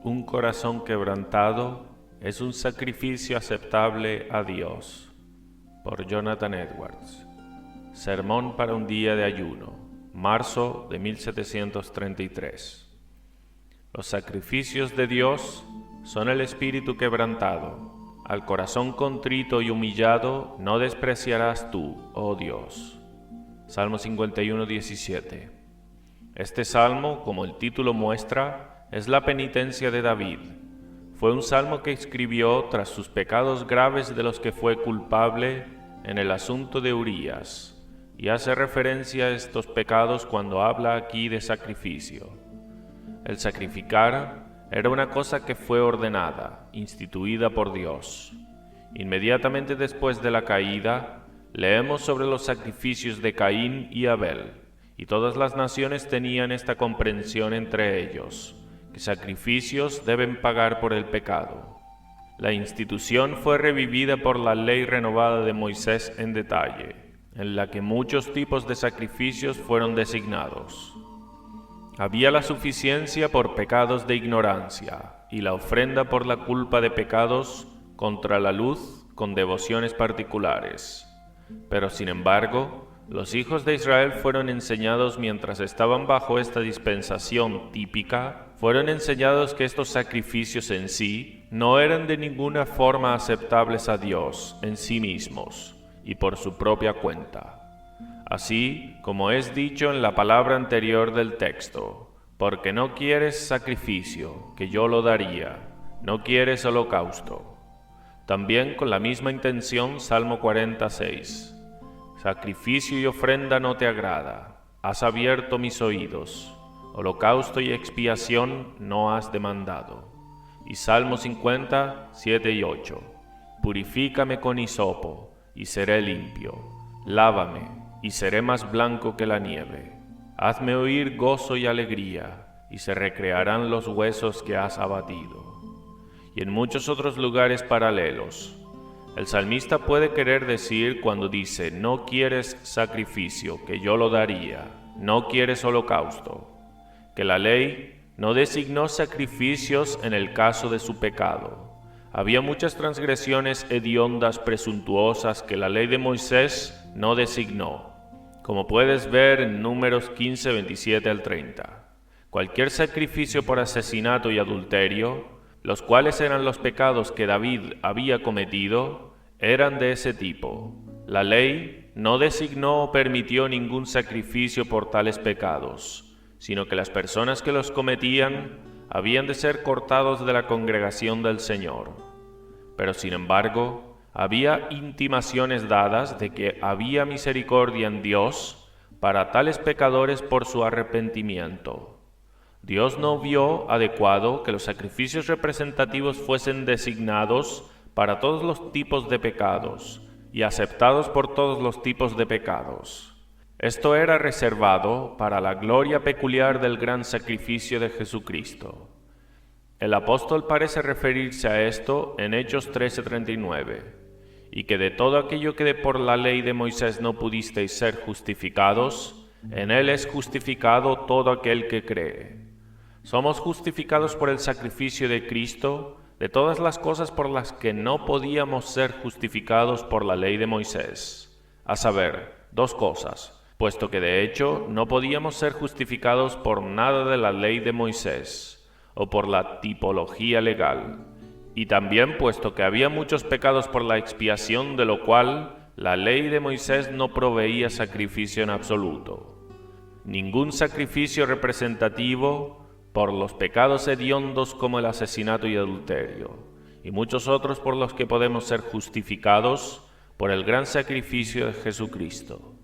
Un corazón quebrantado es un sacrificio aceptable a Dios. Por Jonathan Edwards. Sermón para un día de ayuno, marzo de 1733. Los sacrificios de Dios son el espíritu quebrantado. Al corazón contrito y humillado no despreciarás tú, oh Dios. Salmo 51, 17. Este salmo, como el título muestra, es la penitencia de David. Fue un salmo que escribió tras sus pecados graves de los que fue culpable en el asunto de Urías, y hace referencia a estos pecados cuando habla aquí de sacrificio. El sacrificar era una cosa que fue ordenada, instituida por Dios. Inmediatamente después de la caída, leemos sobre los sacrificios de Caín y Abel, y todas las naciones tenían esta comprensión entre ellos, que sacrificios deben pagar por el pecado. La institución fue revivida por la ley renovada de Moisés en detalle, en la que muchos tipos de sacrificios fueron designados. Había la suficiencia por pecados de ignorancia y la ofrenda por la culpa de pecados contra la luz con devociones particulares. Pero sin embargo, los hijos de Israel fueron enseñados mientras estaban bajo esta dispensación típica, fueron enseñados que estos sacrificios en sí no eran de ninguna forma aceptables a Dios en sí mismos y por su propia cuenta. Así como es dicho en la palabra anterior del texto, porque no quieres sacrificio, que yo lo daría, no quieres holocausto. También con la misma intención, Salmo 46. Sacrificio y ofrenda no te agrada, has abierto mis oídos, holocausto y expiación no has demandado. Y Salmo 50, 7 y 8. Purifícame con hisopo, y seré limpio, lávame, y seré más blanco que la nieve. Hazme oír gozo y alegría, y se recrearán los huesos que has abatido. Y en muchos otros lugares paralelos, el salmista puede querer decir cuando dice, no quieres sacrificio, que yo lo daría, no quieres holocausto, que la ley no designó sacrificios en el caso de su pecado. Había muchas transgresiones hediondas presuntuosas que la ley de Moisés no designó, como puedes ver en Números 15, 27 al 30. Cualquier sacrificio por asesinato y adulterio, los cuales eran los pecados que David había cometido, eran de ese tipo. La ley no designó o permitió ningún sacrificio por tales pecados, sino que las personas que los cometían habían de ser cortados de la congregación del Señor. Pero sin embargo, había intimaciones dadas de que había misericordia en Dios para tales pecadores por su arrepentimiento. Dios no vio adecuado que los sacrificios representativos fuesen designados para todos los tipos de pecados y aceptados por todos los tipos de pecados. Esto era reservado para la gloria peculiar del gran sacrificio de Jesucristo. El apóstol parece referirse a esto en Hechos 13:39, y que de todo aquello que por la ley de Moisés no pudisteis ser justificados, en él es justificado todo aquel que cree. Somos justificados por el sacrificio de Cristo de todas las cosas por las que no podíamos ser justificados por la ley de Moisés, a saber, dos cosas, puesto que de hecho no podíamos ser justificados por nada de la ley de Moisés, o por la tipología legal, y también puesto que había muchos pecados por la expiación, de lo cual la ley de Moisés no proveía sacrificio en absoluto. Ningún sacrificio representativo por los pecados hediondos como el asesinato y adulterio, y muchos otros por los que podemos ser justificados por el gran sacrificio de Jesucristo.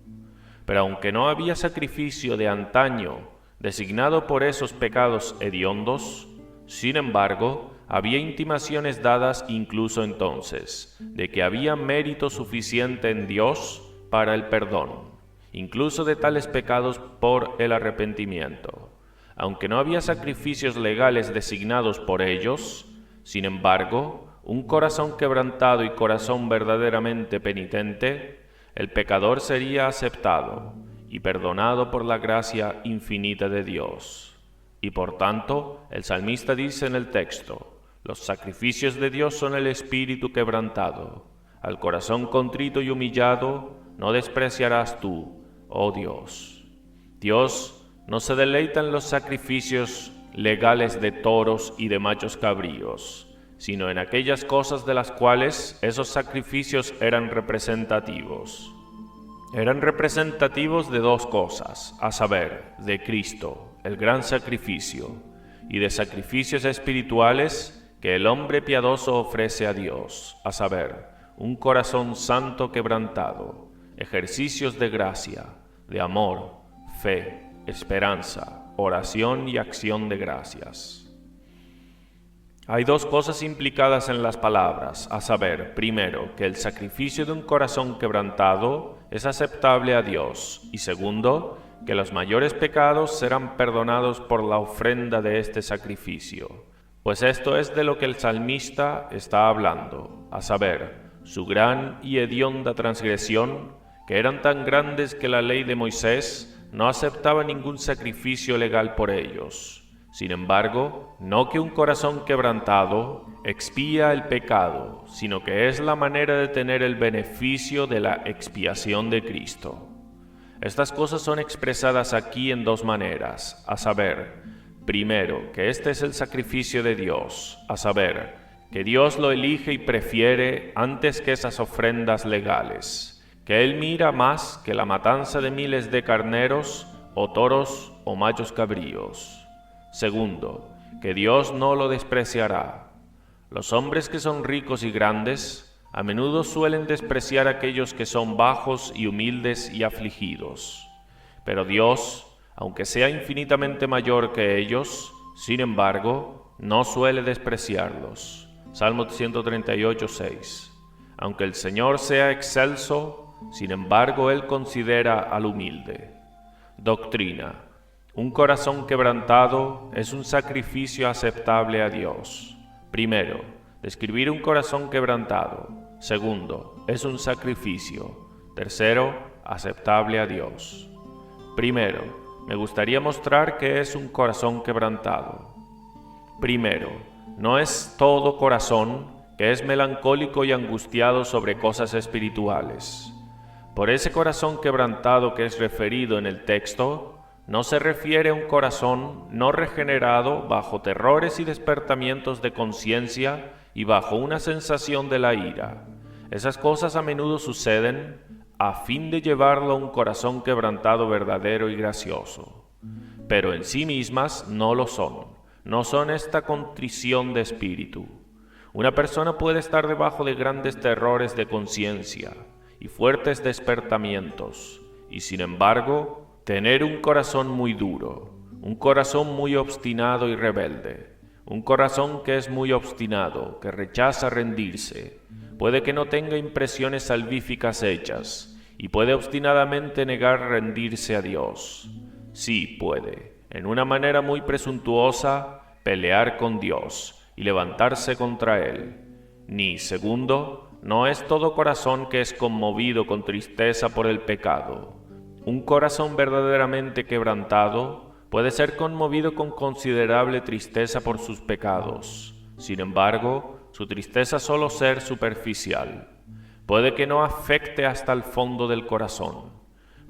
Pero aunque no había sacrificio de antaño designado por esos pecados hediondos, sin embargo, había intimaciones dadas incluso entonces, de que había mérito suficiente en Dios para el perdón, incluso de tales pecados por el arrepentimiento. Aunque no había sacrificios legales designados por ellos, sin embargo, un corazón quebrantado y corazón verdaderamente penitente, el pecador sería aceptado y perdonado por la gracia infinita de Dios. Y por tanto, el salmista dice en el texto: los sacrificios de Dios son el espíritu quebrantado. Al corazón contrito y humillado no despreciarás tú, oh Dios. Dios no se deleita en los sacrificios legales de toros y de machos cabríos, sino en aquellas cosas de las cuales esos sacrificios eran representativos. Eran representativos de dos cosas, a saber, de Cristo, el gran sacrificio, y de sacrificios espirituales que el hombre piadoso ofrece a Dios, a saber, un corazón santo quebrantado, ejercicios de gracia, de amor, fe, esperanza, oración y acción de gracias. Hay dos cosas implicadas en las palabras, a saber, primero, que el sacrificio de un corazón quebrantado es aceptable a Dios, y segundo, que los mayores pecados serán perdonados por la ofrenda de este sacrificio. Pues esto es de lo que el salmista está hablando, a saber, su gran y hedionda transgresión, que eran tan grandes que la ley de Moisés no aceptaba ningún sacrificio legal por ellos. Sin embargo, no que un corazón quebrantado expía el pecado, sino que es la manera de tener el beneficio de la expiación de Cristo. Estas cosas son expresadas aquí en dos maneras, a saber, primero, que este es el sacrificio de Dios, a saber, que Dios lo elige y prefiere antes que esas ofrendas legales, que Él mira más que la matanza de miles de carneros, o toros, o machos cabríos. Segundo, que Dios no lo despreciará. Los hombres que son ricos y grandes a menudo suelen despreciar a aquellos que son bajos y humildes y afligidos. Pero Dios, aunque sea infinitamente mayor que ellos, sin embargo, no suele despreciarlos. Salmo 138, 6. Aunque el Señor sea excelso, sin embargo Él considera al humilde. Doctrina. Un corazón quebrantado es un sacrificio aceptable a Dios. Primero, describir un corazón quebrantado. Segundo, es un sacrificio. Tercero, aceptable a Dios. Primero, me gustaría mostrar qué es un corazón quebrantado. Primero, no es todo corazón que es melancólico y angustiado sobre cosas espirituales. Por ese corazón quebrantado que es referido en el texto, no se refiere a un corazón no regenerado bajo terrores y despertamientos de conciencia y bajo una sensación de la ira. Esas cosas a menudo suceden a fin de llevarlo a un corazón quebrantado verdadero y gracioso. Pero en sí mismas no lo son, no son esta contrición de espíritu. Una persona puede estar debajo de grandes terrores de conciencia y fuertes despertamientos, y sin embargo, tener un corazón muy duro, un corazón muy obstinado y rebelde, un corazón que es muy obstinado, que rechaza rendirse, puede que no tenga impresiones salvíficas hechas, y puede obstinadamente negar rendirse a Dios. Sí puede, en una manera muy presuntuosa, pelear con Dios y levantarse contra Él. Ni, segundo, no es todo corazón que es conmovido con tristeza por el pecado. Un corazón verdaderamente quebrantado puede ser conmovido con considerable tristeza por sus pecados. Sin embargo, su tristeza solo ser superficial. Puede que no afecte hasta el fondo del corazón.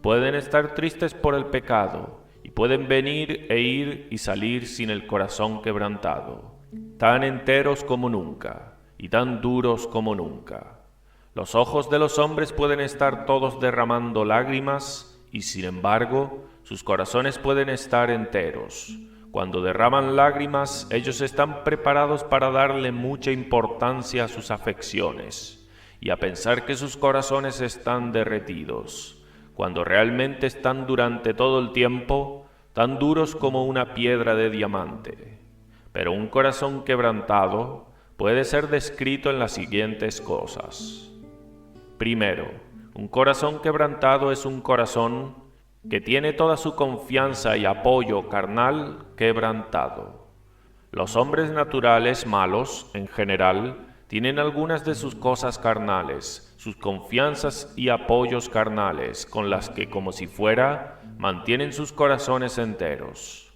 Pueden estar tristes por el pecado y pueden venir e ir y salir sin el corazón quebrantado, tan enteros como nunca y tan duros como nunca. Los ojos de los hombres pueden estar todos derramando lágrimas y sin embargo, sus corazones pueden estar enteros. Cuando derraman lágrimas, ellos están preparados para darle mucha importancia a sus afecciones y a pensar que sus corazones están derretidos, cuando realmente están durante todo el tiempo tan duros como una piedra de diamante. Pero un corazón quebrantado puede ser descrito en las siguientes cosas. Primero, un corazón quebrantado es un corazón que tiene toda su confianza y apoyo carnal quebrantado. Los hombres naturales malos, en general, tienen algunas de sus cosas carnales, sus confianzas y apoyos carnales, con las que, como si fuera, mantienen sus corazones enteros.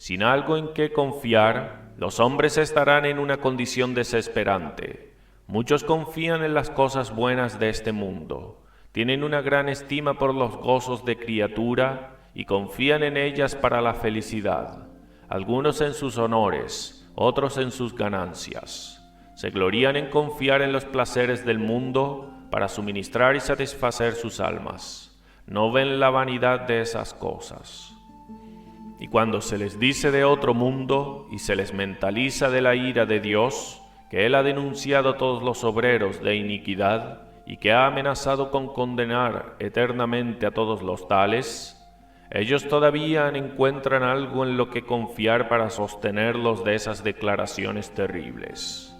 Sin algo en que confiar, los hombres estarán en una condición desesperante. Muchos confían en las cosas buenas de este mundo, tienen una gran estima por los gozos de criatura y confían en ellas para la felicidad, algunos en sus honores, otros en sus ganancias. Se glorían en confiar en los placeres del mundo para suministrar y satisfacer sus almas. No ven la vanidad de esas cosas. Y cuando se les dice de otro mundo y se les mentaliza de la ira de Dios, que Él ha denunciado a todos los obreros de iniquidad y que ha amenazado con condenar eternamente a todos los tales, ellos todavía encuentran algo en lo que confiar para sostenerlos de esas declaraciones terribles.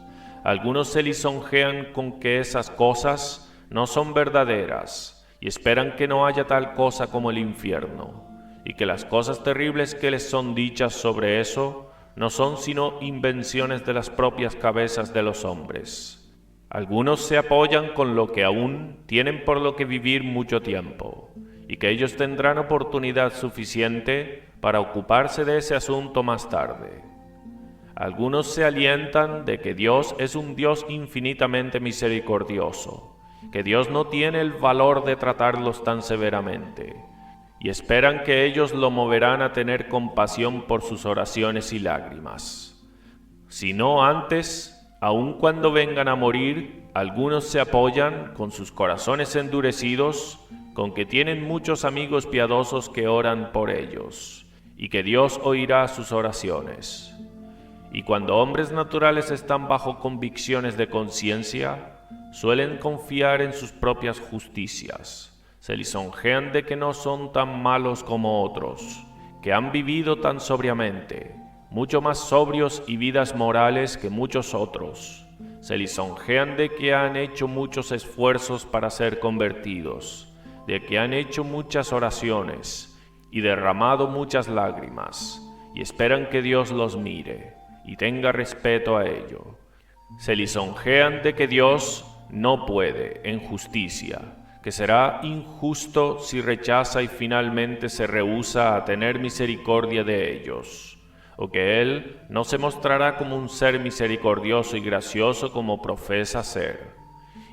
Algunos se lisonjean con que esas cosas no son verdaderas y esperan que no haya tal cosa como el infierno, y que las cosas terribles que les son dichas sobre eso no son sino invenciones de las propias cabezas de los hombres. Algunos se apoyan con lo que aún tienen por lo que vivir mucho tiempo, y que ellos tendrán oportunidad suficiente para ocuparse de ese asunto más tarde. Algunos se alientan de que Dios es un Dios infinitamente misericordioso, que Dios no tiene el valor de tratarlos tan severamente, y esperan que ellos lo moverán a tener compasión por sus oraciones y lágrimas. Si no antes, aun cuando vengan a morir, algunos se apoyan, con sus corazones endurecidos, con que tienen muchos amigos piadosos que oran por ellos, y que Dios oirá sus oraciones. Y cuando hombres naturales están bajo convicciones de conciencia, suelen confiar en sus propias justicias, se lisonjean de que no son tan malos como otros, que han vivido tan sobriamente, mucho más sobrios y vidas morales que muchos otros, se lisonjean de que han hecho muchos esfuerzos para ser convertidos, de que han hecho muchas oraciones y derramado muchas lágrimas, y esperan que Dios los mire y tenga respeto a ello. Se lisonjean de que Dios no puede en justicia, que será injusto si rechaza y finalmente se rehúsa a tener misericordia de ellos, o que Él no se mostrará como un ser misericordioso y gracioso como profesa ser.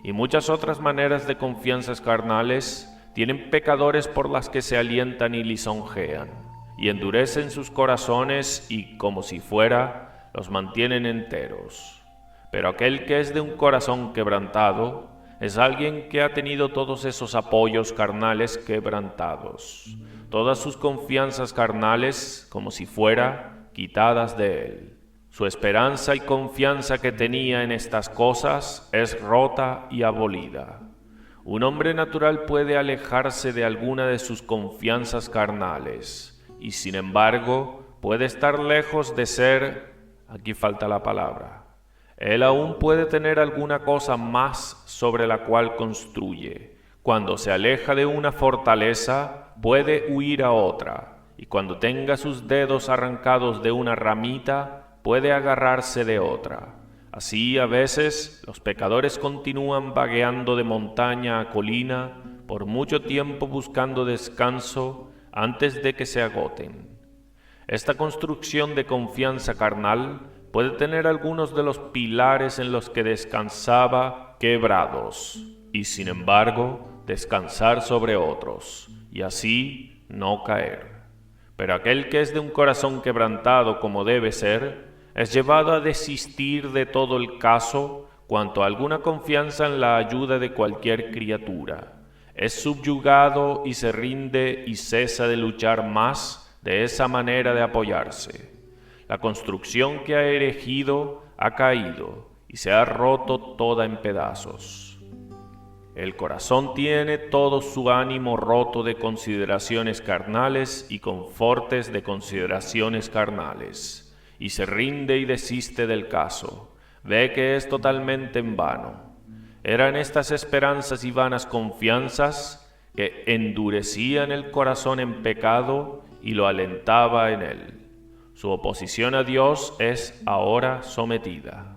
Y muchas otras maneras de confianzas carnales tienen pecadores por las que se alientan y lisonjean, y endurecen sus corazones y, como si fuera, los mantienen enteros. Pero aquel que es de un corazón quebrantado es alguien que ha tenido todos esos apoyos carnales quebrantados, todas sus confianzas carnales, como si fuera, quitadas de él. Su esperanza y confianza que tenía en estas cosas es rota y abolida. Un hombre natural puede alejarse de alguna de sus confianzas carnales, y sin embargo puede estar lejos de ser, aquí falta la palabra, él aún puede tener alguna cosa más sobre la cual construye. Cuando se aleja de una fortaleza, puede huir a otra, y cuando tenga sus dedos arrancados de una ramita, puede agarrarse de otra. Así, a veces, los pecadores continúan vagueando de montaña a colina por mucho tiempo buscando descanso antes de que se agoten. Esta construcción de confianza carnal puede tener algunos de los pilares en los que descansaba quebrados, y sin embargo descansar sobre otros, y así no caer. Pero aquel que es de un corazón quebrantado como debe ser, es llevado a desistir de todo el caso cuanto a alguna confianza en la ayuda de cualquier criatura. Es subyugado y se rinde y cesa de luchar más de esa manera de apoyarse. La construcción que ha erigido ha caído y se ha roto toda en pedazos. El corazón tiene todo su ánimo roto de consideraciones carnales y confortes de consideraciones carnales, y se rinde y desiste del caso. Ve que es totalmente en vano. Eran estas esperanzas y vanas confianzas que endurecían el corazón en pecado y lo alentaba en él. Su oposición a Dios es ahora sometida.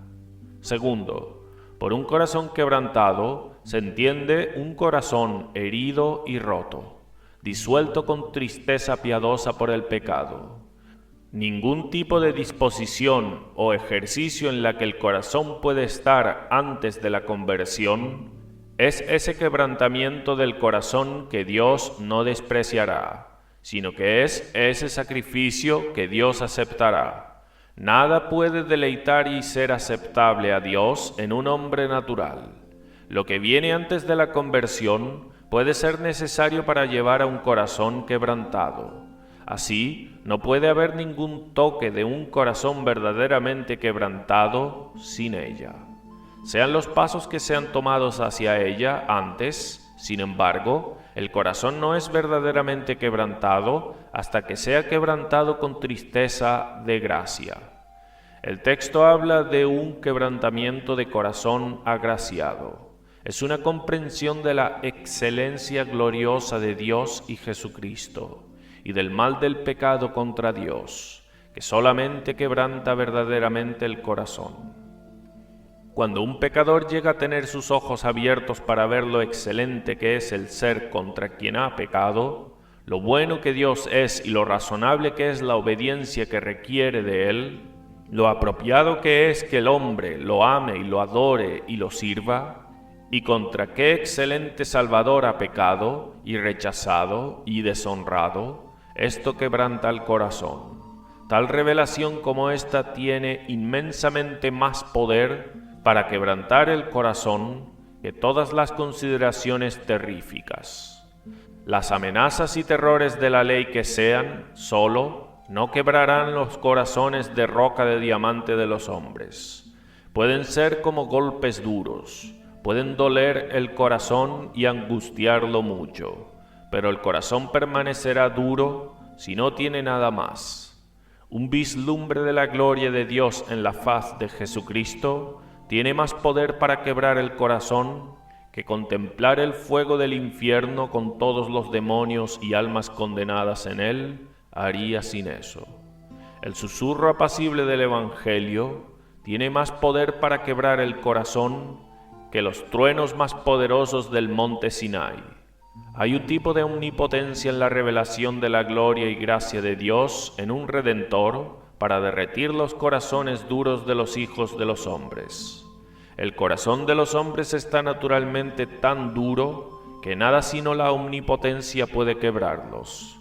Segundo, por un corazón quebrantado se entiende un corazón herido y roto, disuelto con tristeza piadosa por el pecado. Ningún tipo de disposición o ejercicio en la que el corazón puede estar antes de la conversión es ese quebrantamiento del corazón que Dios no despreciará, sino que es ese sacrificio que Dios aceptará. Nada puede deleitar y ser aceptable a Dios en un hombre natural. Lo que viene antes de la conversión puede ser necesario para llevar a un corazón quebrantado. Así, no puede haber ningún toque de un corazón verdaderamente quebrantado sin ella. Sean los pasos que sean tomados hacia ella antes, sin embargo, el corazón no es verdaderamente quebrantado hasta que sea quebrantado con tristeza de gracia. El texto habla de un quebrantamiento de corazón agraciado. Es una comprensión de la excelencia gloriosa de Dios y Jesucristo, y del mal del pecado contra Dios, que solamente quebranta verdaderamente el corazón. Cuando un pecador llega a tener sus ojos abiertos para ver lo excelente que es el ser contra quien ha pecado, lo bueno que Dios es y lo razonable que es la obediencia que requiere de él, lo apropiado que es que el hombre lo ame y lo adore y lo sirva, y contra qué excelente Salvador ha pecado y rechazado y deshonrado, esto quebranta el corazón. Tal revelación como esta tiene inmensamente más poder para quebrantar el corazón que todas las consideraciones terríficas. Las amenazas y terrores de la ley que sean, solo, no quebrarán los corazones de roca de diamante de los hombres. Pueden ser como golpes duros, pueden doler el corazón y angustiarlo mucho, pero el corazón permanecerá duro si no tiene nada más. Un vislumbre de la gloria de Dios en la faz de Jesucristo tiene más poder para quebrar el corazón que contemplar el fuego del infierno con todos los demonios y almas condenadas en él haría sin eso. El susurro apacible del Evangelio tiene más poder para quebrar el corazón que los truenos más poderosos del monte Sinai. Hay un tipo de omnipotencia en la revelación de la gloria y gracia de Dios en un Redentor para derretir los corazones duros de los hijos de los hombres. El corazón de los hombres está naturalmente tan duro que nada sino la omnipotencia puede quebrarlos.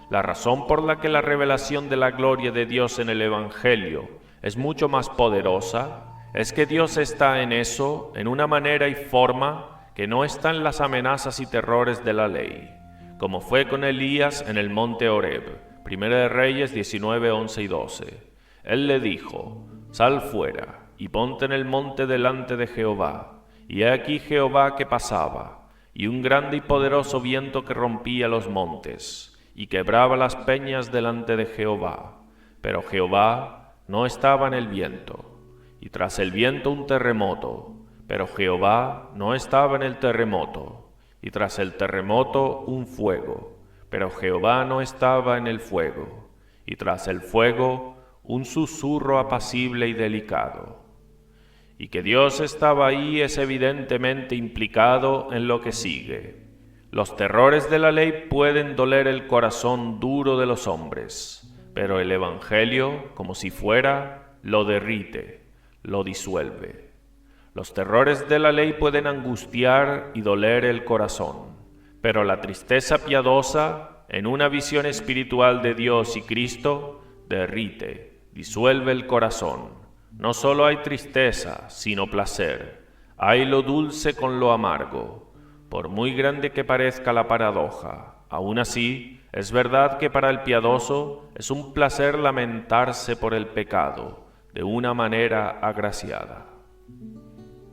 La razón por la que la revelación de la gloria de Dios en el Evangelio es mucho más poderosa es que Dios está en eso en una manera y forma que no están las amenazas y terrores de la ley, como fue con Elías en el monte Horeb, 1 de Reyes 19, 11 y 12. Él le dijo: «Sal fuera y ponte en el monte delante de Jehová». Y he aquí Jehová que pasaba, y un grande y poderoso viento que rompía los montes, y quebraba las peñas delante de Jehová. Pero Jehová no estaba en el viento. Y tras el viento un terremoto, pero Jehová no estaba en el terremoto. Y tras el terremoto un fuego, pero Jehová no estaba en el fuego. Y tras el fuego un susurro apacible y delicado. Y que Dios estaba ahí es evidentemente implicado en lo que sigue. Los terrores de la ley pueden doler el corazón duro de los hombres, pero el Evangelio, como si fuera, lo derrite, lo disuelve. Los terrores de la ley pueden angustiar y doler el corazón, pero la tristeza piadosa, en una visión espiritual de Dios y Cristo, derrite, disuelve el corazón. No solo hay tristeza, sino placer. Hay lo dulce con lo amargo. Por muy grande que parezca la paradoja, aún así, es verdad que para el piadoso es un placer lamentarse por el pecado, de una manera agraciada.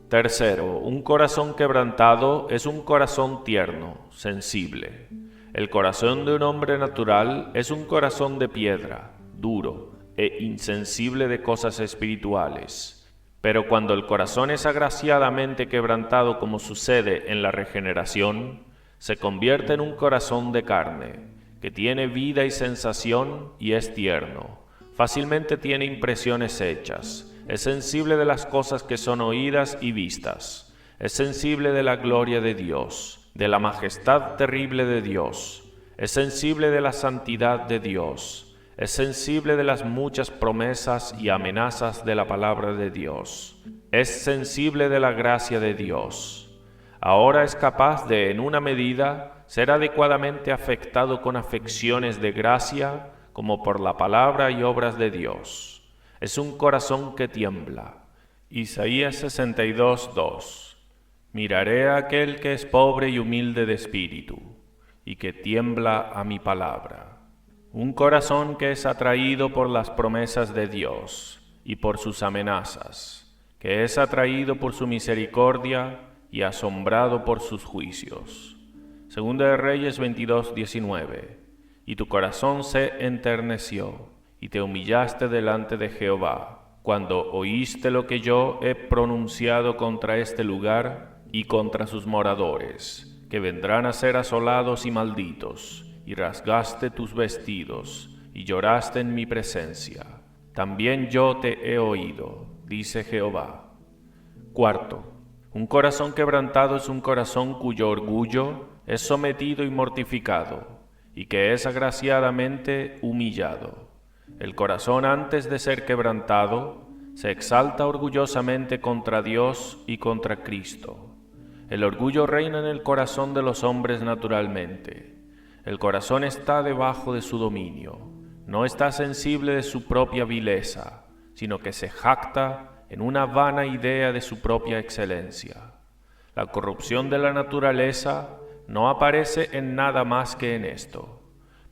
Tercero, un corazón quebrantado es un corazón tierno, sensible. El corazón de un hombre natural es un corazón de piedra, duro e insensible de cosas espirituales. Pero cuando el corazón es agraciadamente quebrantado, como sucede en la regeneración, se convierte en un corazón de carne, que tiene vida y sensación y es tierno. Fácilmente tiene impresiones hechas, es sensible de las cosas que son oídas y vistas, es sensible de la gloria de Dios, de la majestad terrible de Dios, es sensible de la santidad de Dios, es sensible de las muchas promesas y amenazas de la palabra de Dios, es sensible de la gracia de Dios. Ahora es capaz de, en una medida, ser adecuadamente afectado con afecciones de gracia, como por la palabra y obras de Dios. Es un corazón que tiembla. Isaías 62, 2. Miraré a aquel que es pobre y humilde de espíritu, y que tiembla a mi palabra. Un corazón que es atraído por las promesas de Dios y por sus amenazas, que es atraído por su misericordia y asombrado por sus juicios. Segunda de Reyes 22, 19. Y tu corazón se enterneció, y te humillaste delante de Jehová, cuando oíste lo que yo he pronunciado contra este lugar y contra sus moradores, que vendrán a ser asolados y malditos, y rasgaste tus vestidos, y lloraste en mi presencia. También yo te he oído, dice Jehová. Cuarto, un corazón quebrantado es un corazón cuyo orgullo es sometido y mortificado, y que es agraciadamente humillado. El corazón, antes de ser quebrantado, se exalta orgullosamente contra Dios y contra Cristo. El orgullo reina en el corazón de los hombres naturalmente. El corazón está debajo de su dominio, no está sensible de su propia vileza, sino que se jacta en una vana idea de su propia excelencia. La corrupción de la naturaleza no aparece en nada más que en esto,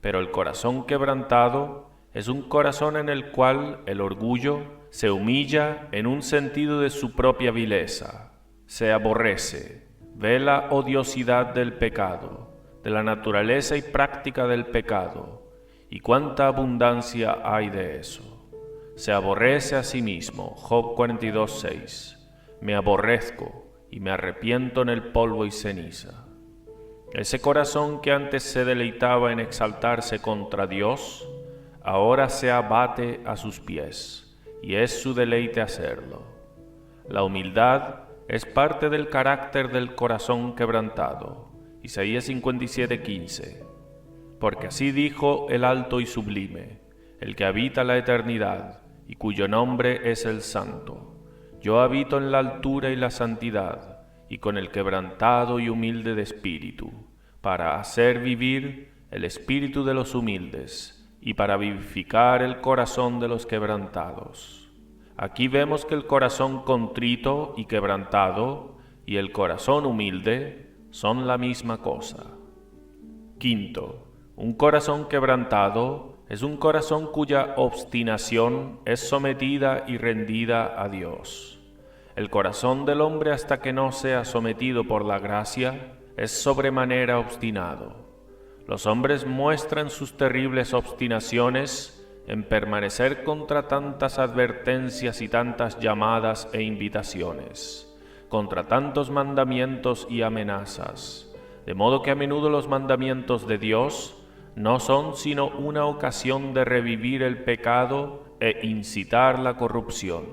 pero el corazón quebrantado es un corazón en el cual el orgullo se humilla en un sentido de su propia vileza, se aborrece, ve la odiosidad del pecado, de la naturaleza y práctica del pecado, y cuánta abundancia hay de eso. Se aborrece a sí mismo, Job 42, 6. Me aborrezco y me arrepiento en el polvo y ceniza. Ese corazón que antes se deleitaba en exaltarse contra Dios, ahora se abate a sus pies, y es su deleite hacerlo. La humildad es parte del carácter del corazón quebrantado. Isaías 57, 15. Porque así dijo el alto y sublime, el que habita la eternidad, y cuyo nombre es el Santo. Yo habito en la altura y la santidad, y con el quebrantado y humilde de espíritu, para hacer vivir el espíritu de los humildes, y para vivificar el corazón de los quebrantados. Aquí vemos que el corazón contrito y quebrantado, y el corazón humilde, son la misma cosa. Quinto, un corazón quebrantado es un corazón cuya obstinación es sometida y rendida a Dios. El corazón del hombre, hasta que no sea sometido por la gracia, es sobremanera obstinado. Los hombres muestran sus terribles obstinaciones en permanecer contra tantas advertencias y tantas llamadas e invitaciones, contra tantos mandamientos y amenazas, de modo que a menudo los mandamientos de Dios no son sino una ocasión de revivir el pecado e incitar la corrupción.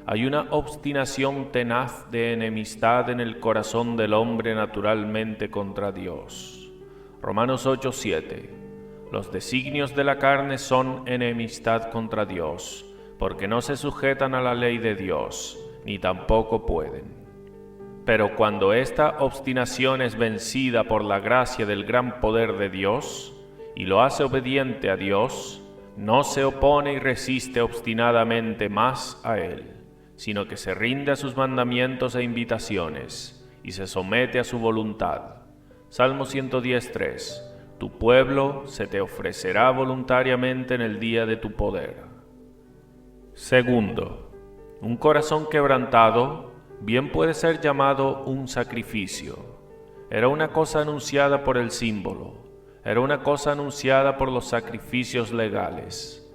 Hay una obstinación tenaz de enemistad en el corazón del hombre naturalmente contra Dios. Romanos 8, 7. Los designios de la carne son enemistad contra Dios, porque no se sujetan a la ley de Dios, ni tampoco pueden. Pero cuando esta obstinación es vencida por la gracia del gran poder de Dios, y lo hace obediente a Dios, no se opone y resiste obstinadamente más a Él, sino que se rinde a sus mandamientos e invitaciones, y se somete a su voluntad. Salmo 110:3. Tu pueblo se te ofrecerá voluntariamente en el día de tu poder. Segundo, un corazón quebrantado bien puede ser llamado un sacrificio. Era una cosa anunciada por el símbolo, era una cosa anunciada por los sacrificios legales.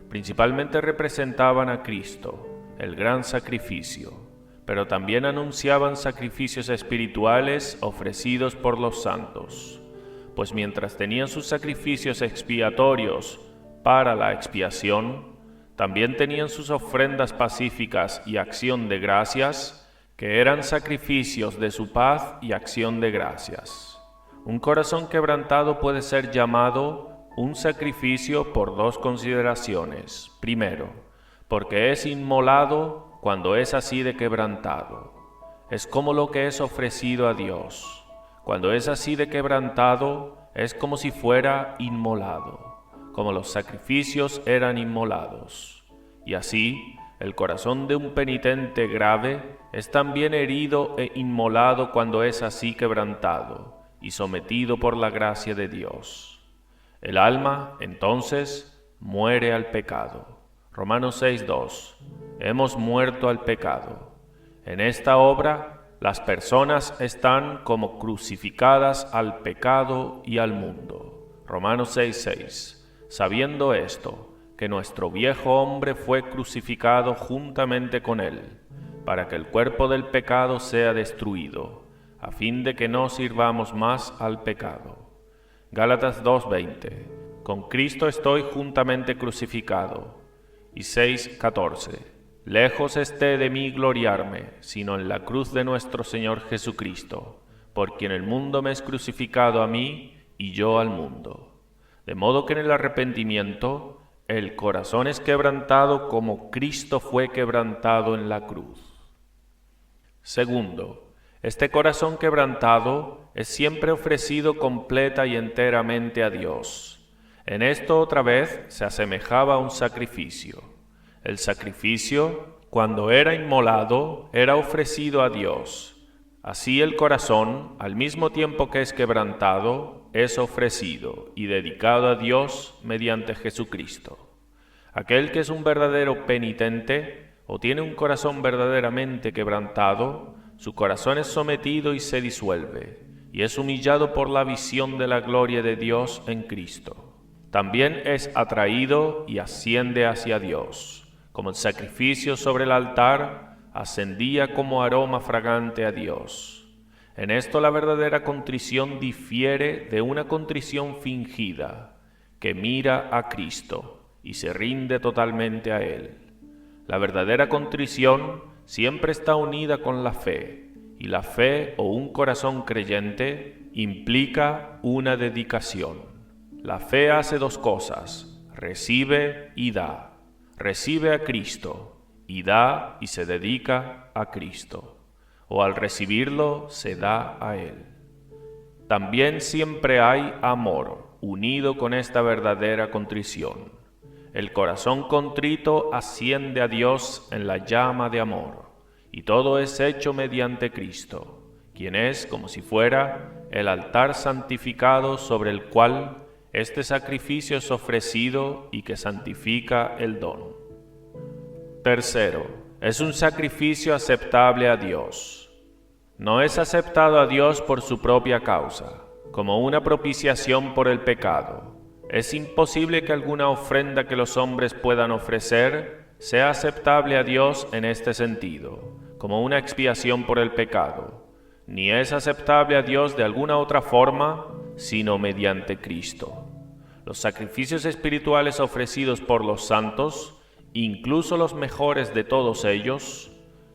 Principalmente representaban a Cristo, el gran sacrificio, pero también anunciaban sacrificios espirituales ofrecidos por los santos, pues mientras tenían sus sacrificios expiatorios para la expiación, también tenían sus ofrendas pacíficas y acción de gracias, que eran sacrificios de su paz y acción de gracias. Un corazón quebrantado puede ser llamado un sacrificio por dos consideraciones. Primero, porque es inmolado cuando es así de quebrantado. Es como lo que es ofrecido a Dios. Cuando es así de quebrantado, es como si fuera inmolado, como los sacrificios eran inmolados. Y así, el corazón de un penitente grave es también herido e inmolado cuando es así quebrantado y sometido por la gracia de Dios. El alma, entonces, muere al pecado. Romanos 6:2. Hemos muerto al pecado. En esta obra, las personas están como crucificadas al pecado y al mundo. Romanos 6:6. Sabiendo esto, que nuestro viejo hombre fue crucificado juntamente con él, para que el cuerpo del pecado sea destruido, a fin de que no sirvamos más al pecado. Gálatas 2:20. Con Cristo estoy juntamente crucificado. Y 6:14. Lejos esté de mí gloriarme, sino en la cruz de nuestro Señor Jesucristo, por quien el mundo me es crucificado a mí y yo al mundo. De modo que en el arrepentimiento, el corazón es quebrantado como Cristo fue quebrantado en la cruz. Segundo, este corazón quebrantado es siempre ofrecido completa y enteramente a Dios. En esto otra vez se asemejaba a un sacrificio. El sacrificio, cuando era inmolado, era ofrecido a Dios. Así el corazón, al mismo tiempo que es quebrantado, es ofrecido y dedicado a Dios mediante Jesucristo. Aquel que es un verdadero penitente o tiene un corazón verdaderamente quebrantado, su corazón es sometido y se disuelve, y es humillado por la visión de la gloria de Dios en Cristo. También es atraído y asciende hacia Dios, como el sacrificio sobre el altar ascendía como aroma fragante a Dios. En esto la verdadera contrición difiere de una contrición fingida, que mira a Cristo y se rinde totalmente a Él. La verdadera contrición siempre está unida con la fe, y la fe o un corazón creyente implica una dedicación. La fe hace dos cosas: recibe y da. Recibe a Cristo y da y se dedica a Cristo, o al recibirlo se da a Él. También siempre hay amor unido con esta verdadera contrición. El corazón contrito asciende a Dios en la llama de amor, y todo es hecho mediante Cristo, quien es como si fuera el altar santificado sobre el cual este sacrificio es ofrecido y que santifica el don. Tercero, es un sacrificio aceptable a Dios. No es aceptado a Dios por su propia causa, como una propiciación por el pecado. Es imposible que alguna ofrenda que los hombres puedan ofrecer sea aceptable a Dios en este sentido, como una expiación por el pecado, ni es aceptable a Dios de alguna otra forma, sino mediante Cristo. Los sacrificios espirituales ofrecidos por los santos, incluso los mejores de todos ellos,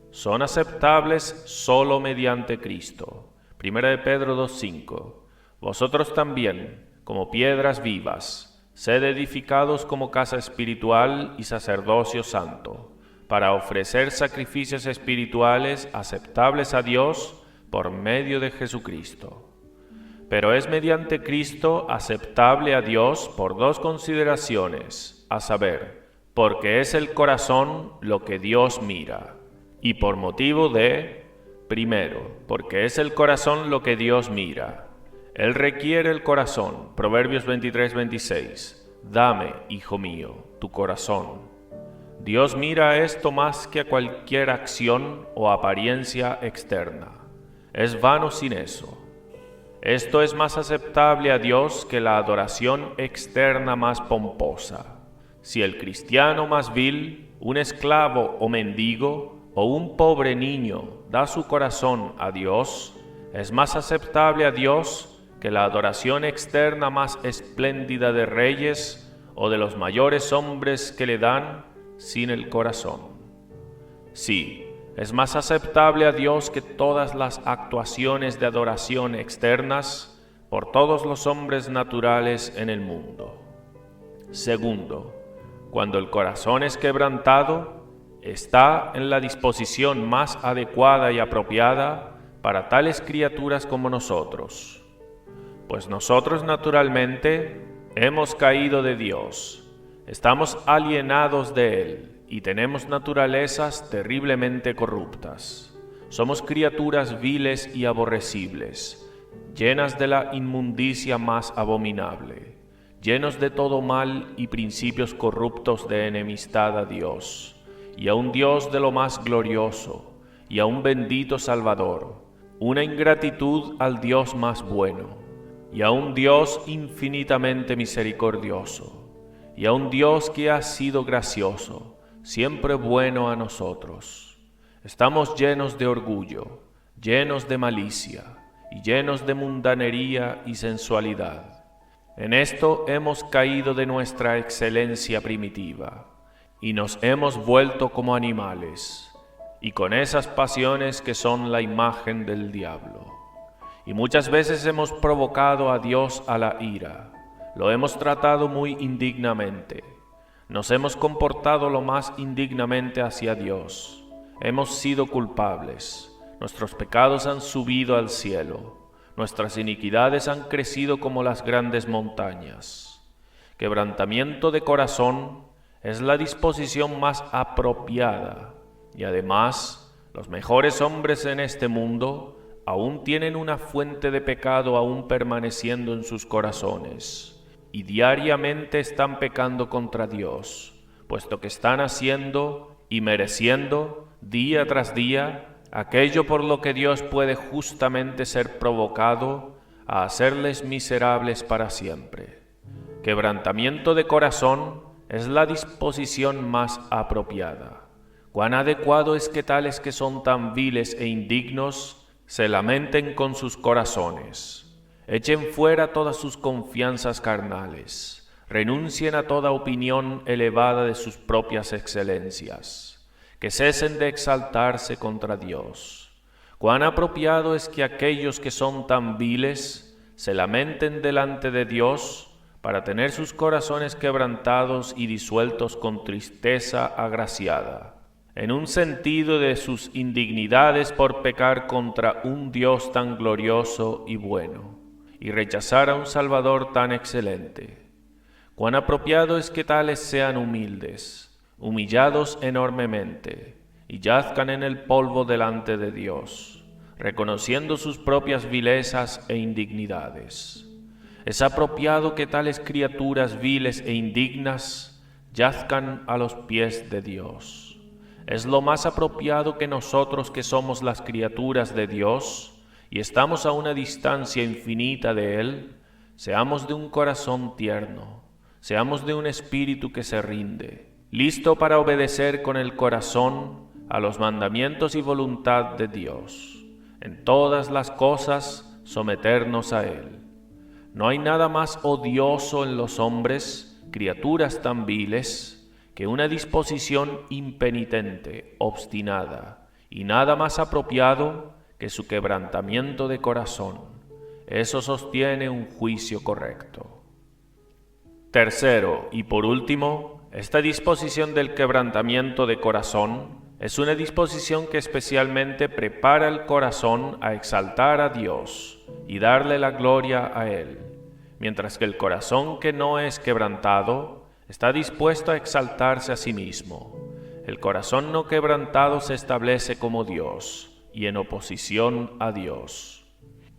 son aceptables solo mediante Cristo. 1 Pedro 2:5. Vosotros también, como piedras vivas, sed edificados como casa espiritual y sacerdocio santo, para ofrecer sacrificios espirituales aceptables a Dios por medio de Jesucristo. Pero es mediante Cristo aceptable a Dios por dos consideraciones, a saber, porque es el corazón lo que Dios mira, y por motivo de, primero, porque es el corazón lo que Dios mira. Él requiere el corazón, Proverbios 23:26. Dame, hijo mío, tu corazón. Dios mira esto más que a cualquier acción o apariencia externa. Es vano sin eso. Esto es más aceptable a Dios que la adoración externa más pomposa. Si el cristiano más vil, un esclavo o mendigo, o un pobre niño da su corazón a Dios, es más aceptable a Dios que la adoración externa más espléndida de reyes o de los mayores hombres que le dan sin el corazón. Sí, es más aceptable a Dios que todas las actuaciones de adoración externas por todos los hombres naturales en el mundo. Segundo, cuando el corazón es quebrantado, está en la disposición más adecuada y apropiada para tales criaturas como nosotros. Pues nosotros naturalmente hemos caído de Dios, estamos alienados de Él y tenemos naturalezas terriblemente corruptas. Somos criaturas viles y aborrecibles, llenas de la inmundicia más abominable, llenos de todo mal y principios corruptos de enemistad a Dios, y a un Dios de lo más glorioso, y a un bendito Salvador, una ingratitud al Dios más bueno, y a un Dios infinitamente misericordioso, y a un Dios que ha sido gracioso, siempre bueno a nosotros. Estamos llenos de orgullo, llenos de malicia, y llenos de mundanería y sensualidad. En esto hemos caído de nuestra excelencia primitiva, y nos hemos vuelto como animales, y con esas pasiones que son la imagen del diablo. Y muchas veces hemos provocado a Dios a la ira, lo hemos tratado muy indignamente, nos hemos comportado lo más indignamente hacia Dios, hemos sido culpables, nuestros pecados han subido al cielo, nuestras iniquidades han crecido como las grandes montañas. Quebrantamiento de corazón es la disposición más apropiada, y además los mejores hombres en este mundo aún tienen una fuente de pecado aún permaneciendo en sus corazones, y diariamente están pecando contra Dios, puesto que están haciendo y mereciendo día tras día aquello por lo que Dios puede justamente ser provocado a hacerles miserables para siempre. Quebrantamiento de corazón es la disposición más apropiada. Cuán adecuado es que tales que son tan viles e indignos se lamenten con sus corazones, echen fuera todas sus confianzas carnales, renuncien a toda opinión elevada de sus propias excelencias, que cesen de exaltarse contra Dios. Cuán apropiado es que aquellos que son tan viles se lamenten delante de Dios para tener sus corazones quebrantados y disueltos con tristeza agraciada, en un sentido de sus indignidades por pecar contra un Dios tan glorioso y bueno, y rechazar a un Salvador tan excelente. Cuán apropiado es que tales sean humildes, humillados enormemente, y yazcan en el polvo delante de Dios, reconociendo sus propias vilezas e indignidades. Es apropiado que tales criaturas viles e indignas yazcan a los pies de Dios. Es lo más apropiado que nosotros que somos las criaturas de Dios y estamos a una distancia infinita de Él, seamos de un corazón tierno, seamos de un espíritu que se rinde, listo para obedecer con el corazón a los mandamientos y voluntad de Dios, en todas las cosas someternos a Él. No hay nada más odioso en los hombres, criaturas tan viles, que una disposición impenitente, obstinada, y nada más apropiado que su quebrantamiento de corazón. Eso sostiene un juicio correcto. Tercero, y por último, esta disposición del quebrantamiento de corazón es una disposición que especialmente prepara el corazón a exaltar a Dios y darle la gloria a Él, mientras que el corazón que no es quebrantado está dispuesto a exaltarse a sí mismo. El corazón no quebrantado se establece como Dios y en oposición a Dios.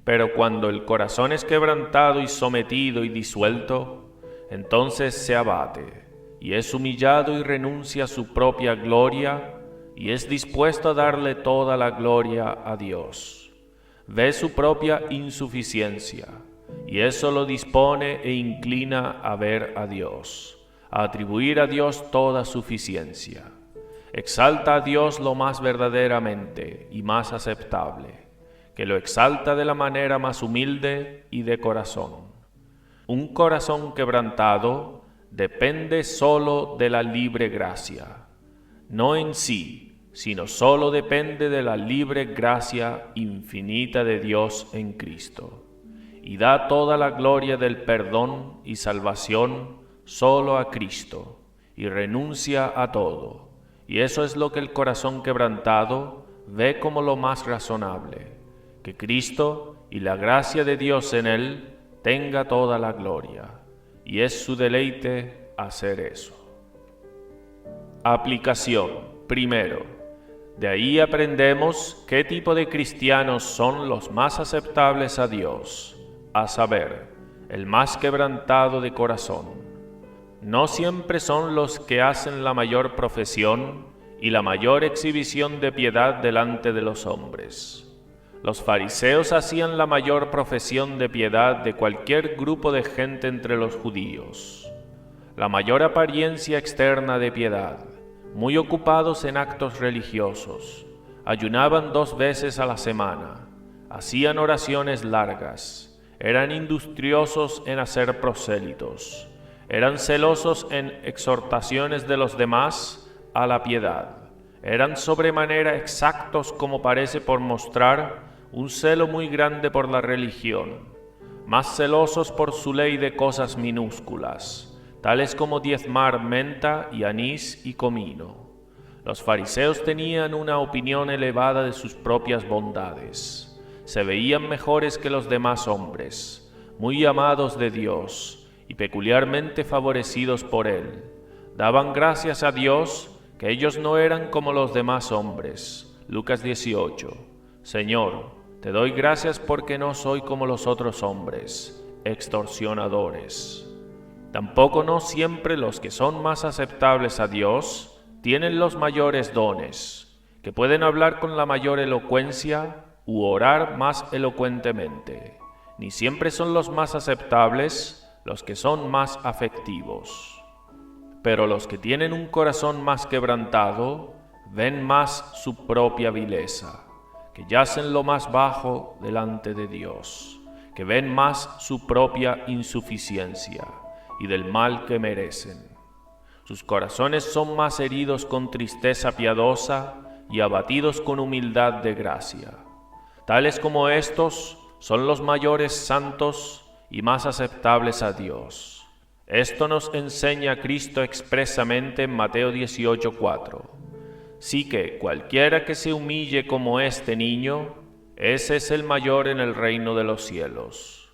Pero cuando el corazón es quebrantado y sometido y disuelto, entonces se abate y es humillado y renuncia a su propia gloria y es dispuesto a darle toda la gloria a Dios. Ve su propia insuficiencia y eso lo dispone e inclina a ver a Dios, a atribuir a Dios toda suficiencia. Exalta a Dios lo más verdaderamente y más aceptable, que lo exalta de la manera más humilde y de corazón. Un corazón quebrantado depende solo de la libre gracia, no en sí, sino solo depende de la libre gracia infinita de Dios en Cristo, y da toda la gloria del perdón y salvación solo a Cristo, y renuncia a todo. Y eso es lo que el corazón quebrantado ve como lo más razonable, que Cristo y la gracia de Dios en él tenga toda la gloria, y es su deleite hacer eso. Aplicación. Primero, de ahí aprendemos qué tipo de cristianos son los más aceptables a Dios, a saber, el más quebrantado de corazón. No siempre son los que hacen la mayor profesión y la mayor exhibición de piedad delante de los hombres. Los fariseos hacían la mayor profesión de piedad de cualquier grupo de gente entre los judíos. La mayor apariencia externa de piedad, muy ocupados en actos religiosos, ayunaban 2 veces a la semana, hacían oraciones largas, eran industriosos en hacer prosélitos, eran celosos en exhortaciones de los demás a la piedad, eran sobremanera exactos como parece por mostrar un celo muy grande por la religión, más celosos por su ley de cosas minúsculas, tales como diezmar menta y anís y comino. Los fariseos tenían una opinión elevada de sus propias bondades. Se veían mejores que los demás hombres, muy amados de Dios y peculiarmente favorecidos por Él. Daban gracias a Dios que ellos no eran como los demás hombres. Lucas 18. Señor, te doy gracias porque no soy como los otros hombres, extorsionadores. Tampoco no siempre los que son más aceptables a Dios tienen los mayores dones, que pueden hablar con la mayor elocuencia u orar más elocuentemente. Ni siempre son los más aceptables los que son más afectivos. Pero los que tienen un corazón más quebrantado ven más su propia vileza, que yacen lo más bajo delante de Dios, que ven más su propia insuficiencia y del mal que merecen. Sus corazones son más heridos con tristeza piadosa y abatidos con humildad de gracia. Tales como estos son los mayores santos y más aceptables a Dios. Esto nos enseña Cristo expresamente en Mateo 18:4. Sí que cualquiera que se humille como este niño, ese es el mayor en el reino de los cielos.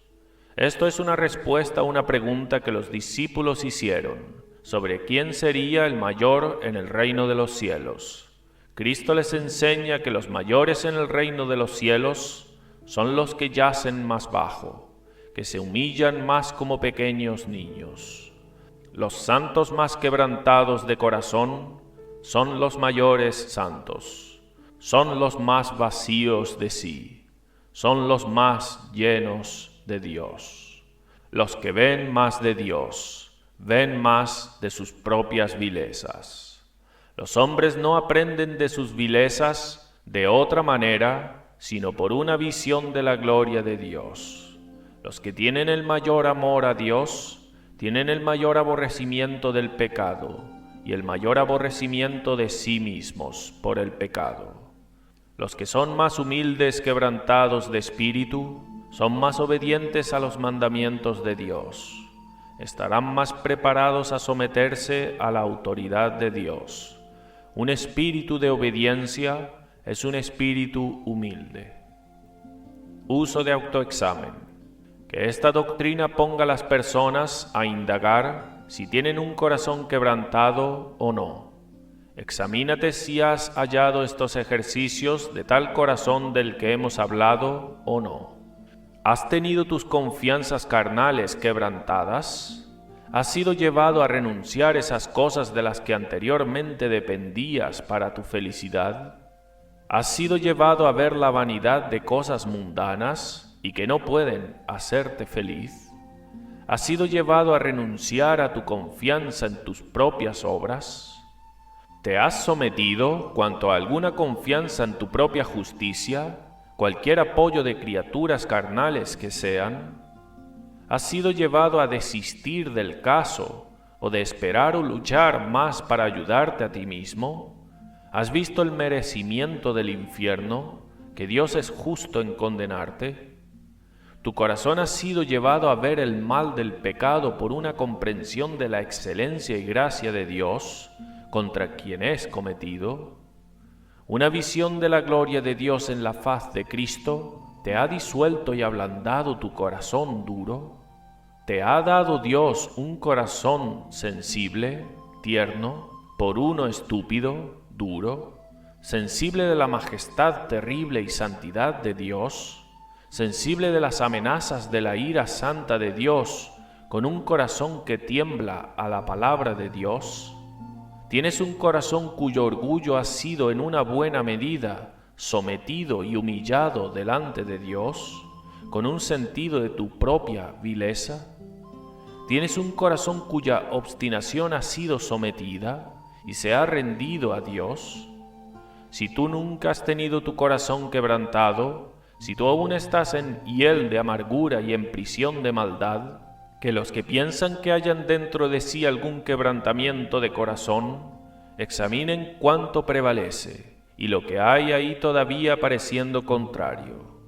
Esto es una respuesta a una pregunta que los discípulos hicieron sobre quién sería el mayor en el reino de los cielos. Cristo les enseña que los mayores en el reino de los cielos son los que yacen más bajo, que se humillan más como pequeños niños. Los santos más quebrantados de corazón son los mayores santos, son los más vacíos de sí, son los más llenos de Dios. Los que ven más de Dios, ven más de sus propias vilezas. Los hombres no aprenden de sus vilezas de otra manera, sino por una visión de la gloria de Dios. Los que tienen el mayor amor a Dios, tienen el mayor aborrecimiento del pecado y el mayor aborrecimiento de sí mismos por el pecado. Los que son más humildes, quebrantados de espíritu, son más obedientes a los mandamientos de Dios. Estarán más preparados a someterse a la autoridad de Dios. Un espíritu de obediencia es un espíritu humilde. Uso de autoexamen. Que esta doctrina ponga a las personas a indagar si tienen un corazón quebrantado o no. Examínate si has hallado estos ejercicios de tal corazón del que hemos hablado o no. ¿Has tenido tus confianzas carnales quebrantadas? ¿Has sido llevado a renunciar esas cosas de las que anteriormente dependías para tu felicidad? ¿Has sido llevado a ver la vanidad de cosas mundanas y que no pueden hacerte feliz? ¿Has sido llevado a renunciar a tu confianza en tus propias obras? ¿Te has sometido, cuanto a alguna confianza en tu propia justicia, cualquier apoyo de criaturas carnales que sean? ¿Has sido llevado a desistir del caso o de esperar o luchar más para ayudarte a ti mismo? ¿Has visto el merecimiento del infierno, que Dios es justo en condenarte? Tu corazón ha sido llevado a ver el mal del pecado por una comprensión de la excelencia y gracia de Dios contra quien es cometido. Una visión de la gloria de Dios en la faz de Cristo te ha disuelto y ablandado tu corazón duro. ¿Te ha dado Dios un corazón sensible, tierno, por uno estúpido, duro, sensible de la majestad terrible y santidad de Dios, sensible de las amenazas de la ira santa de Dios, con un corazón que tiembla a la palabra de Dios? ¿Tienes un corazón cuyo orgullo ha sido en una buena medida sometido y humillado delante de Dios, con un sentido de tu propia vileza? ¿Tienes un corazón cuya obstinación ha sido sometida y se ha rendido a Dios? Si tú nunca has tenido tu corazón quebrantado, si tú aún estás en hiel de amargura y en prisión de maldad, que los que piensan que hayan dentro de sí algún quebrantamiento de corazón, examinen cuánto prevalece y lo que hay ahí todavía pareciendo contrario.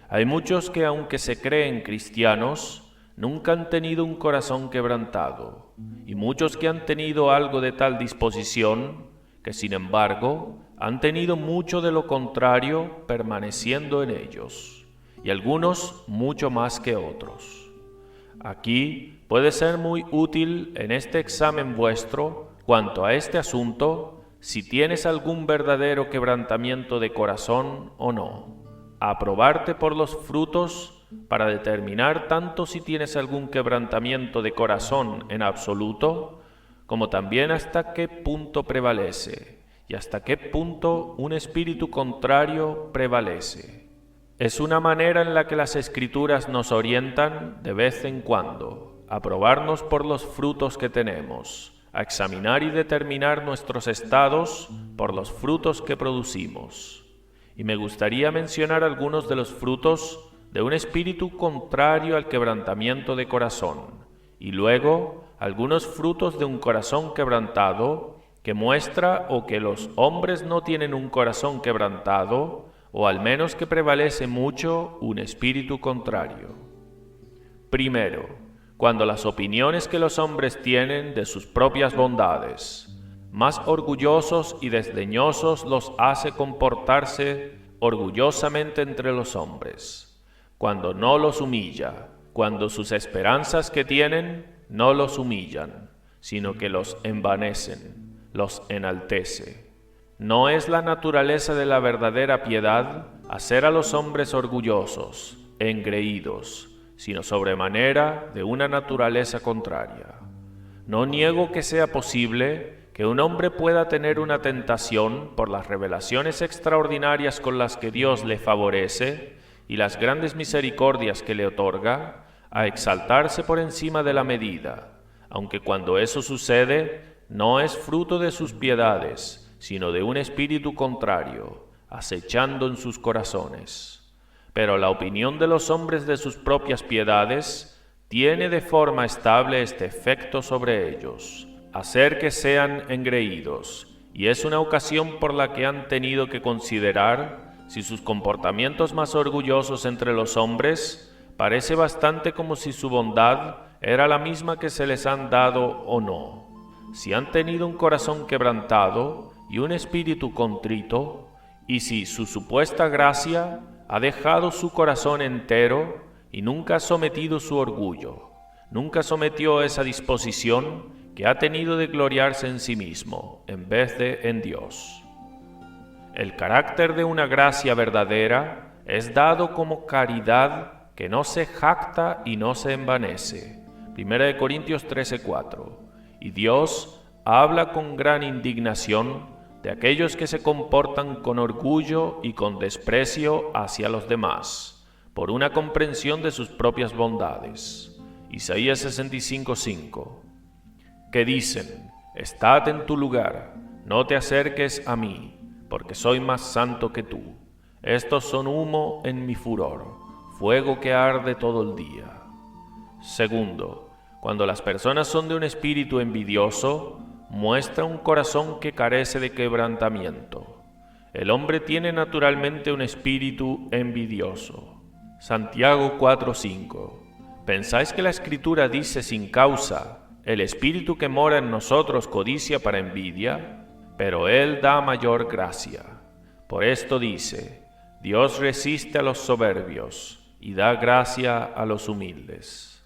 Hay muchos que, aunque se creen cristianos, nunca han tenido un corazón quebrantado, y muchos que han tenido algo de tal disposición, que sin embargo han tenido mucho de lo contrario permaneciendo en ellos, y algunos mucho más que otros. Aquí puede ser muy útil en este examen vuestro, cuanto a este asunto, si tienes algún verdadero quebrantamiento de corazón o no, aprobarte por los frutos para determinar tanto si tienes algún quebrantamiento de corazón en absoluto, como también hasta qué punto prevalece y hasta qué punto un espíritu contrario prevalece. Es una manera en la que las Escrituras nos orientan de vez en cuando a probarnos por los frutos que tenemos, a examinar y determinar nuestros estados por los frutos que producimos. Y me gustaría mencionar algunos de los frutos de un espíritu contrario al quebrantamiento de corazón, y luego algunos frutos de un corazón quebrantado que muestra o que los hombres no tienen un corazón quebrantado, o al menos que prevalece mucho un espíritu contrario. Primero, cuando las opiniones que los hombres tienen de sus propias bondades, más orgullosos y desdeñosos los hace comportarse orgullosamente entre los hombres, cuando no los humilla, cuando sus esperanzas que tienen no los humillan, sino que los envanecen, los enaltece. No es la naturaleza de la verdadera piedad hacer a los hombres orgullosos, engreídos, sino sobremanera de una naturaleza contraria. No niego que sea posible que un hombre pueda tener una tentación por las revelaciones extraordinarias con las que Dios le favorece y las grandes misericordias que le otorga, a exaltarse por encima de la medida, aunque cuando eso sucede no es fruto de sus piedades, sino de un espíritu contrario, acechando en sus corazones. Pero la opinión de los hombres de sus propias piedades tiene de forma estable este efecto sobre ellos, hacer que sean engreídos, y es una ocasión por la que han tenido que considerar si sus comportamientos más orgullosos entre los hombres parece bastante como si su bondad era la misma que se les han dado o no. Si han tenido un corazón quebrantado y un espíritu contrito, y si su supuesta gracia ha dejado su corazón entero y nunca ha sometido su orgullo, nunca sometió esa disposición que ha tenido de gloriarse en sí mismo en vez de en Dios. El carácter de una gracia verdadera es dado como caridad que no se jacta y no se envanece. 1 Corintios 13:4. Y Dios habla con gran indignación de aquellos que se comportan con orgullo y con desprecio hacia los demás, por una comprensión de sus propias bondades. Isaías 65:5. Que dicen: Estad en tu lugar, no te acerques a mí, porque soy más santo que tú. Estos son humo en mi furor, fuego que arde todo el día. Segundo, cuando las personas son de un espíritu envidioso, muestra un corazón que carece de quebrantamiento. El hombre tiene naturalmente un espíritu envidioso. Santiago 4:5. ¿Pensáis que la Escritura dice sin causa, el Espíritu que mora en nosotros codicia para envidia? Pero Él da mayor gracia. Por esto dice, Dios resiste a los soberbios y da gracia a los humildes.